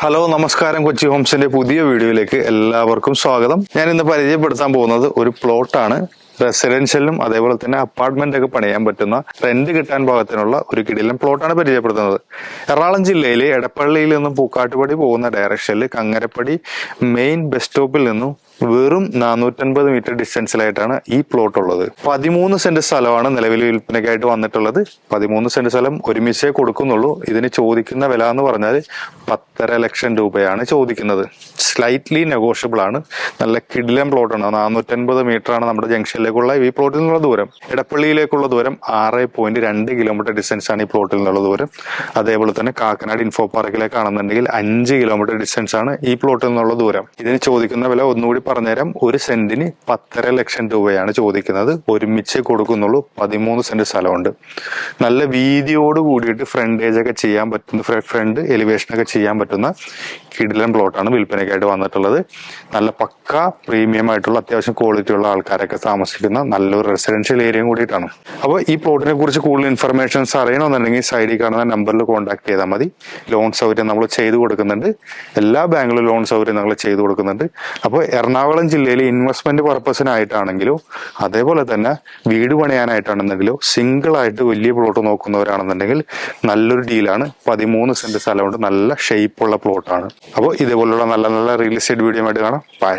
Hello നമസ്കാരം, കൊച്ചി ഹോംസിന്റെ പുതിയ വീഡിയോയിലേക്ക് എല്ലാവർക്കും സ്വാഗതം. ഞാൻ ഇന്ന് പരിചയപ്പെടുത്താൻ പോകുന്നത് ഒരു പ്ലോട്ടാണ്. റെസിഡൻഷ്യലും അതേപോലെ തന്നെ അപ്പാർട്ട്മെന്റ് ഒക്കെ പണിയാൻ പറ്റുന്ന റെന്റ് കിട്ടാൻ പാകത്തിനുള്ള ഒരു കിടിലൻ പ്ലോട്ടാണ് പരിചയപ്പെടുത്തുന്നത്. എറണാകുളം ജില്ലയിലെ എടപ്പള്ളിയിൽ നിന്നും പൂക്കാട്ടുപടി പോകുന്ന ഡയറക്ഷനിൽ കങ്ങരപ്പടി മെയിൻ ബസ് സ്റ്റോപ്പിൽ നിന്നും വെറും 450 മീറ്റർ ഡിസ്റ്റൻസിലായിട്ടാണ് ഈ പ്ലോട്ട് ഉള്ളത്. 13 സെന്റ് സ്ഥലമാണ് നിലവിൽ വിൽപ്പനയ്ക്കായിട്ട് വന്നിട്ടുള്ളത്. 13 സെന്റ് സ്ഥലം ഒരുമിച്ചേ കൊടുക്കുന്നുള്ളൂ. ഇതിന് ചോദിക്കുന്ന വില എന്ന് പറഞ്ഞാൽ 10.5 ലക്ഷം രൂപയാണ് ചോദിക്കുന്നത്. സ്ലൈറ്റ്ലി നെഗോഷ്യബിൾ ആണ്. നല്ല കിടിലൻ പ്ലോട്ടാണ്. 450 മീറ്റർ ആണ് നമ്മുടെ ജംഗ്ഷനിലേക്കുള്ള ഈ പ്ലോട്ടിൽ നിന്നുള്ള ദൂരം. എടപ്പള്ളിയിലേക്കുള്ള ദൂരം 6.2 കിലോമീറ്റർ ഡിസ്റ്റൻസ് ആണ് ഈ പ്ലോട്ടിൽ നിന്നുള്ള ദൂരം. അതേപോലെ തന്നെ കാക്കനാട് ഇൻഫോ പാർക്കിലേക്കാണെന്നുണ്ടെങ്കിൽ 5 കിലോമീറ്റർ ഡിസ്റ്റൻസ് ആണ് ഈ പ്ലോട്ടിൽ നിന്നുള്ള ദൂരം. ഇതിന് ചോദിക്കുന്ന വില ഒന്നുകൂടി പറഞ്ഞുതരാം. ഒരു സെന്റിന് 10.5 ലക്ഷം രൂപയാണ് ചോദിക്കുന്നത്. ഒരുമിച്ച് കൊടുക്കുന്നുള്ളൂ. 13 സെന്റ് സ്ഥലമുണ്ട്. നല്ല വീതിയോട് കൂടിയിട്ട് ഫ്രണ്ടേജ് ഒക്കെ ചെയ്യാൻ പറ്റുന്ന, ഫ്രണ്ട് എലിവേഷൻ ഒക്കെ ചെയ്യാൻ പറ്റുന്ന കിടിലൻ പ്ലോട്ടാണ് വിൽപ്പനയ്ക്കായിട്ട് വന്നിട്ടുള്ളത്. നല്ല പക്ക പ്രീമിയം ആയിട്ടുള്ള അത്യാവശ്യം ക്വാളിറ്റി ഉള്ള ആൾക്കാരൊക്കെ താമസിക്കുന്ന നല്ലൊരു റെസിഡൻഷ്യൽ ഏരിയയും കൂടിയിട്ടാണ്. അപ്പോൾ ഈ പ്ലോട്ടിനെ കുറിച്ച് കൂടുതൽ ഇൻഫർമേഷൻസ് അറിയണമെന്നുണ്ടെങ്കിൽ സൈഡിൽ കാണുന്ന നമ്പറിൽ കോൺടാക്ട് ചെയ്താൽ മതി. ലോൺ സൗകര്യം നമ്മൾ ചെയ്തു കൊടുക്കുന്നുണ്ട്. എല്ലാ ബാങ്കിലും ലോൺ സൗകര്യം നമ്മൾ ചെയ്തു കൊടുക്കുന്നുണ്ട്. അപ്പോൾ എറണാകുളം ജില്ലയിൽ ഇൻവെസ്റ്റ്മെന്റ് പർപ്പസിനായിട്ടാണെങ്കിലോ അതേപോലെ തന്നെ വീട് പണിയാനായിട്ടാണെന്നെങ്കിലോ സിംഗിൾ ആയിട്ട് വലിയ പ്ലോട്ട് നോക്കുന്നവരാണെന്നുണ്ടെങ്കിൽ നല്ലൊരു ഡീലാണ്. 13 സെന്റ് സ്ഥലമുണ്ട്. നല്ല ഷേപ്പുള്ള പ്ലോട്ടാണ്. അപ്പോൾ ഇതേപോലുള്ള നല്ല നല്ല റിയൽ എസ്റ്റേറ്റ് വീഡിയോ ആയിട്ട് കാണാം. ബൈ.